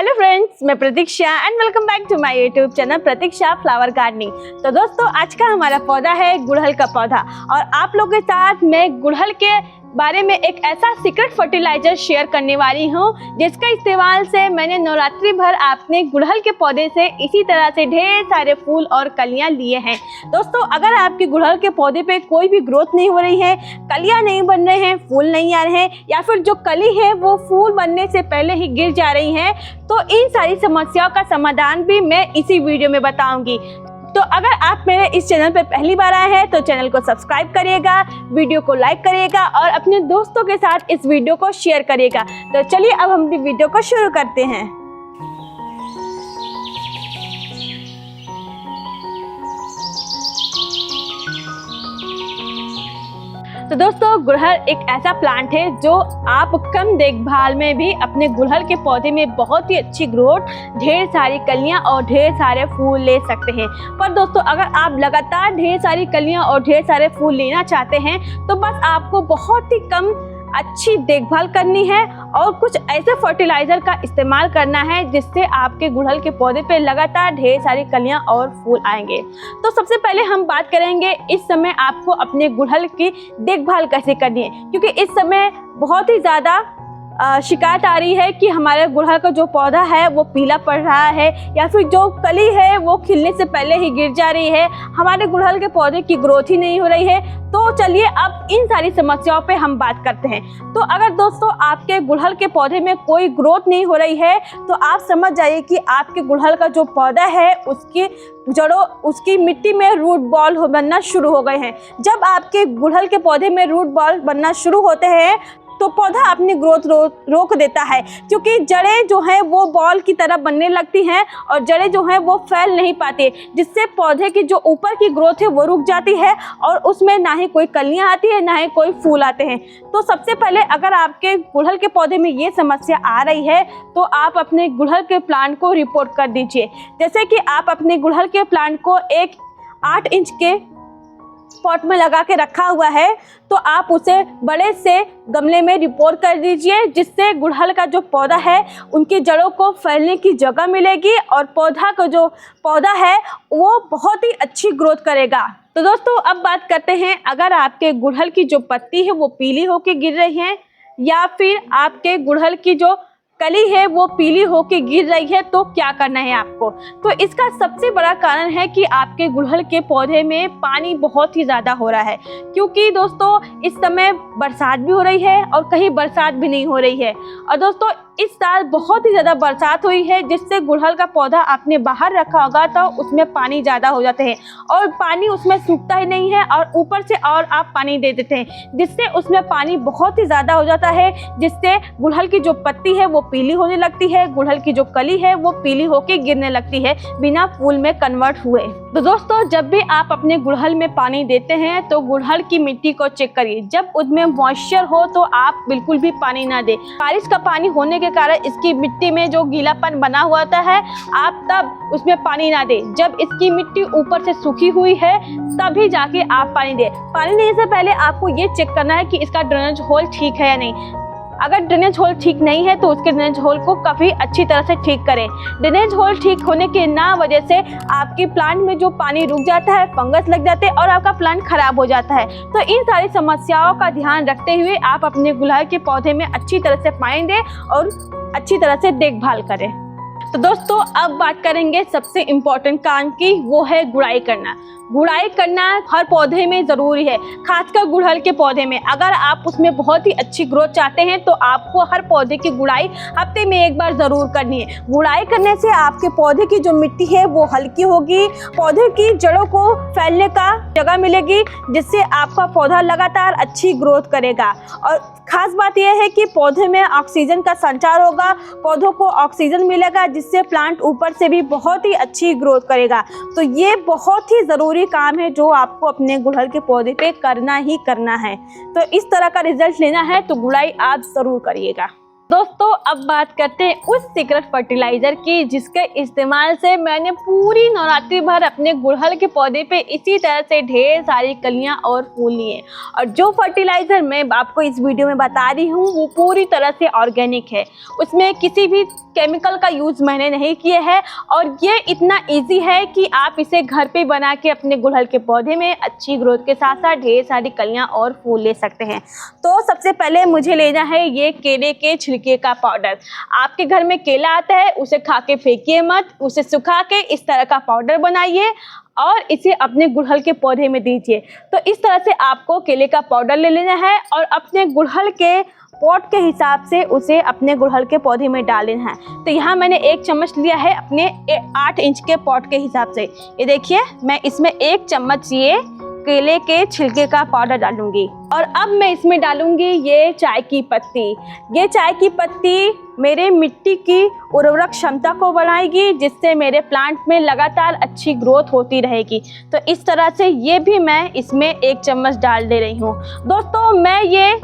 Hello friends, मैं Pratiksha and welcome back to my YouTube channel Pratiksha flower gardening. तो दोस्तों, आज का हमारा पौधा है गुड़हल का पौधा और आप लोगों के साथ मैं गुड़हल के बारे में एक ऐसा सीक्रेट फर्टिलाइजर शेयर करने वाली हूँ जिसका इस्तेमाल से मैंने नवरात्रि भर अपने गुड़हल के पौधे से इसी तरह से ढेर सारे फूल और कलियाँ लिए हैं। दोस्तों, अगर आपके गुड़हल के पौधे पे कोई भी ग्रोथ नहीं हो रही है, कलियाँ नहीं बन रहे हैं, फूल नहीं आ रहे हैं या फिर जो कली है वो फूल बनने से पहले ही गिर जा रही है, तो इन सारी समस्याओं का समाधान भी मैं इसी वीडियो में बताऊंगी। तो अगर आप मेरे इस चैनल पर पहली बार आए हैं तो चैनल को सब्सक्राइब करिएगा, वीडियो को लाइक करिएगा और अपने दोस्तों के साथ इस वीडियो को शेयर करिएगा। तो चलिए अब हम वीडियो को शुरू करते हैं। तो दोस्तों, गुड़हल एक ऐसा प्लांट है जो आप कम देखभाल में भी अपने गुड़हल के पौधे में बहुत ही अच्छी ग्रोथ, ढेर सारी कलियां और ढेर सारे फूल ले सकते हैं। पर दोस्तों, अगर आप लगातार ढेर सारी कलियां और ढेर सारे फूल लेना चाहते हैं तो बस आपको बहुत ही कम अच्छी देखभाल करनी है और कुछ ऐसे फर्टिलाइजर का इस्तेमाल करना है जिससे आपके गुड़हल के पौधे पे लगातार ढेर सारी कलियां और फूल आएंगे। तो सबसे पहले हम बात करेंगे इस समय आपको अपने गुड़हल की देखभाल कैसे करनी है, क्योंकि इस समय बहुत ही ज़्यादा शिकायत आ रही है कि हमारे गुड़हल का जो पौधा है वो पीला पड़ रहा है या फिर जो कली है वो खिलने से पहले ही गिर जा रही है, हमारे गुड़हल के पौधे की ग्रोथ ही नहीं हो रही है। तो चलिए अब इन सारी समस्याओं पे हम बात करते हैं। तो अगर दोस्तों आपके गुड़हल के पौधे में कोई ग्रोथ नहीं हो रही है तो आप समझ जाइए कि आपके गुड़हल का जो पौधा है उसकी जड़ों, उसकी मिट्टी में रूट बॉल बनना शुरू हो गए हैं। जब आपके गुड़हल के पौधे में रूट बॉल बनना शुरू होते हैं तो पौधा अपनी ग्रोथ रोक देता है, क्योंकि जड़ें जो हैं वो बॉल की तरह बनने लगती हैं और जड़ें जो हैं वो फैल नहीं पाती, जिससे पौधे की जो ऊपर की ग्रोथ है वो रुक जाती है और उसमें ना ही कोई कलियां आती है ना ही कोई फूल आते हैं। तो सबसे पहले अगर आपके गुड़हल के पौधे में ये समस्या आ रही है तो आप अपने गुड़हल के प्लांट को रिपोर्ट कर दीजिए। जैसे कि आप अपने गुड़हल के प्लांट को एक 8 इंच के पॉट में लगा के रखा हुआ है तो आप उसे बड़े से गमले में रिपोर्ट कर दीजिए, जिससे गुड़हल का जो पौधा है उनकी जड़ों को फैलने की जगह मिलेगी और पौधा का जो पौधा है वो बहुत ही अच्छी ग्रोथ करेगा। तो दोस्तों, अब बात करते हैं, अगर आपके गुड़हल की जो पत्ती है वो पीली होकर गिर रही है या फिर आपके गुड़हल की जो कली है वो पीली होके गिर रही है तो क्या करना है आपको। तो इसका सबसे बड़ा कारण है कि आपके गुड़हल के पौधे में पानी बहुत ही ज़्यादा हो रहा है, क्योंकि दोस्तों इस समय बरसात भी हो रही है और कहीं बरसात भी नहीं हो रही है। और दोस्तों, इस साल बहुत ही ज़्यादा बरसात हुई है जिससे गुड़हल का पौधा आपने बाहर रखा होगा तो उसमें पानी ज़्यादा हो जाते हैं और पानी उसमें सूखता ही नहीं है और ऊपर से और आप पानी दे देते हैं, जिससे उसमें पानी बहुत ही ज़्यादा हो जाता है, जिससे गुड़हल की जो पत्ती है वो पीली होने लगती है, गुड़हल की जो कली है वो पीली होके गिरने लगती है बिना फूल में कन्वर्ट हुए। तो दोस्तों, जब भी आप अपने गुड़हल में पानी देते हैं तो गुड़हल की मिट्टी को चेक करिए। जब उसमें मॉइस्चर हो तो आप बिल्कुल भी पानी ना दें। बारिश का पानी होने के कारण इसकी मिट्टी में जो गीलापन बना हुआ होता है, आप तब उसमें पानी ना दें। जब इसकी मिट्टी ऊपर से सूखी हुई है तभी जाके आप पानी दें। पानी देने से पहले आपको ये चेक करना है कि इसका ड्रेनेज होल ठीक है या नहीं। अगर ड्रेनेज होल ठीक नहीं है तो उसके ड्रेनेज होल को काफ़ी अच्छी तरह से ठीक करें। ड्रेनेज होल ठीक होने के ना वजह से आपके प्लांट में जो पानी रुक जाता है, फंगस लग जाते हैं और आपका प्लांट खराब हो जाता है। तो इन सारी समस्याओं का ध्यान रखते हुए आप अपने गुड़हल के पौधे में अच्छी तरह से पानी दें और अच्छी तरह से देखभाल करें। तो दोस्तों, अब बात करेंगे सबसे इम्पोर्टेंट काम की, वो है गुड़ाई करना। गुड़ाई करना हर पौधे में ज़रूरी है, खासकर गुड़हल के पौधे में। अगर आप उसमें बहुत ही अच्छी ग्रोथ चाहते हैं तो आपको हर पौधे की गुड़ाई हफ्ते में एक बार ज़रूर करनी है। गुड़ाई करने से आपके पौधे की जो मिट्टी है वो हल्की होगी, पौधे की जड़ों को फैलने का जगह मिलेगी, जिससे आपका पौधा लगातार अच्छी ग्रोथ करेगा। और खास बात यह है कि पौधे में ऑक्सीजन का संचार होगा, पौधों को ऑक्सीजन मिलेगा, जिससे प्लांट ऊपर से भी बहुत ही अच्छी ग्रोथ करेगा। तो ये बहुत ही ज़रूरी काम है जो आपको अपने गुड़हल के पौधे पे करना ही करना है। तो इस तरह का रिजल्ट लेना है तो गुड़ाई आप ज़रूर करिएगा। दोस्तों अब बात करते हैं उस सीक्रेट फर्टिलाइजर की जिसके इस्तेमाल से मैंने पूरी नवरात्रि भर अपने गुड़हल के पौधे पे इसी तरह से ढेर सारी कलियां और फूल लिए। और जो फर्टिलाइजर मैं आपको इस वीडियो में बता रही हूँ वो पूरी तरह से ऑर्गेनिक है, उसमें किसी भी केमिकल का यूज़ मैंने नहीं किया है और ये इतना इजी है कि आप इसे घर पे बना के अपने गुड़हल के पौधे में अच्छी ग्रोथ के साथ साथ ढेर सारी कलियां और फूल ले सकते हैं। तो सबसे पहले मुझे लेना है ये केले के छिलके का पाउडर। आपके घर में केला आता है उसे खा के फेंकिए मत, उसे सुखा के इस तरह का पाउडर बनाइए और इसे अपने गुड़हल के पौधे में दीजिए। तो इस तरह से आपको केले का पाउडर ले लेना है और अपने गुड़हल के पॉट के हिसाब से उसे अपने गुड़हल के पौधे में डालना है। तो यहाँ मैंने 1 चम्मच लिया है अपने 8 इंच के पॉट के हिसाब से। ये देखिए मैं इसमें 1 चम्मच ये केले के छिलके का पाउडर डालूंगी और अब मैं इसमें डालूंगी ये चाय की पत्ती। ये चाय की पत्ती मेरे मिट्टी की उर्वरक क्षमता को बढ़ाएगी जिससे मेरे प्लांट में लगातार अच्छी ग्रोथ होती रहेगी। तो इस तरह से ये भी मैं इसमें 1 चम्मच डाल दे रही हूँ। दोस्तों मैं ये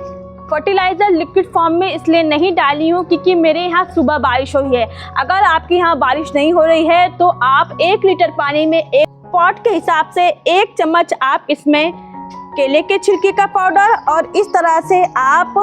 फर्टिलाइज़र लिक्विड फॉर्म में इसलिए नहीं डाली हूँ क्योंकि मेरे यहाँ सुबह बारिश हुई है। अगर आपके यहाँ बारिश नहीं हो रही है तो आप 1 लीटर पानी में 1 पॉट के हिसाब से 1 चम्मच आप इसमें केले के छिलके का पाउडर और इस तरह से आप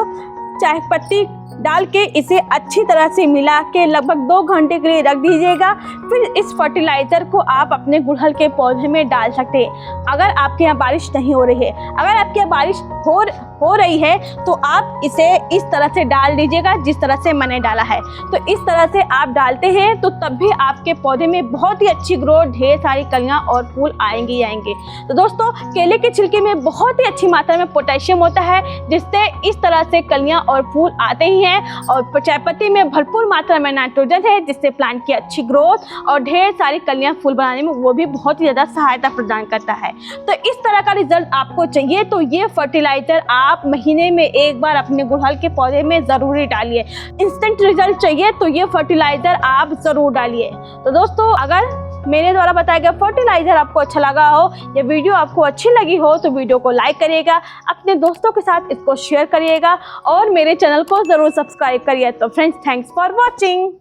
चाय पत्ती डाल के इसे अच्छी तरह से मिला के लगभग 2 घंटे के लिए रख दीजिएगा। फिर इस फर्टिलाइज़र को आप अपने गुड़हल के पौधे में डाल सकते हैं। अगर आपके यहाँ बारिश नहीं हो रही है, अगर आपके यहाँ बारिश हो रही है तो आप इसे इस तरह से डाल दीजिएगा जिस तरह से मैंने डाला है। तो इस तरह से आप डालते हैं तो तब भी आपके पौधे में बहुत ही अच्छी ग्रोथ, ढेर सारी कलियां और फूल आएंगे ही आएंगे। तो दोस्तों केले के छिलके में बहुत ही अच्छी मात्रा में पोटेशियम होता है जिससे इस तरह से कलियां और फूल आते ही हैं और चाय पत्ती में भरपूर मात्रा में नाइट्रोजन है जिससे प्लांट की अच्छी ग्रोथ और ढेर सारी कलियां फूल बनाने में वो भी बहुत ही ज़्यादा सहायता प्रदान करता है। तो इस तरह का रिजल्ट आपको चाहिए तो ये फर्टिलाइज़र आप महीने में 1 बार अपने गुड़हल के पौधे में ज़रूर डालिए। इंस्टेंट रिजल्ट चाहिए तो ये फर्टिलाइज़र आप ज़रूर डालिए। तो दोस्तों अगर मेरे द्वारा बताया गया फर्टिलाइज़र आपको अच्छा लगा हो या वीडियो आपको अच्छी लगी हो तो वीडियो को लाइक करिएगा, अपने दोस्तों के साथ इसको शेयर करिएगा और मेरे चैनल को ज़रूर सब्सक्राइब करिए। तो फ्रेंड्स थैंक्स फॉर वॉचिंग।